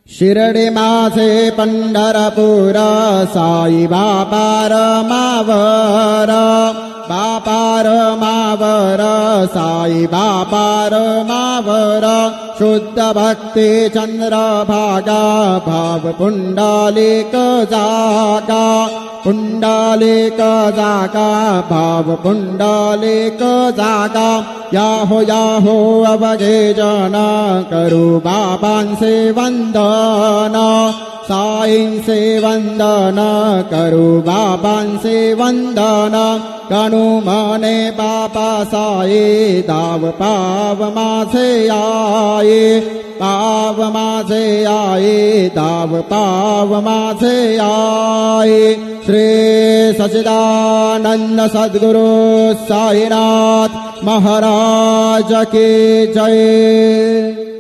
शिरडी माझे पंढरपूर साई बापार मावर बापार मावर साई बापार मावर शुद्ध भक्ती चंद्रभागा भाव पुंडलिक जागा पुंडलिक जागा भाव पुंडलिक जागा याहो याहो अवघे जन करू बाबांचे वंदन साईंचे वंदन करू बाबांचे वंदन गणू मने बापा साई दाव पाव माझे आई पाव माझे आई दाव पाव माझे आई श्री सच्चिदानंद सद्गुरु साईनाथ महाराज की जय।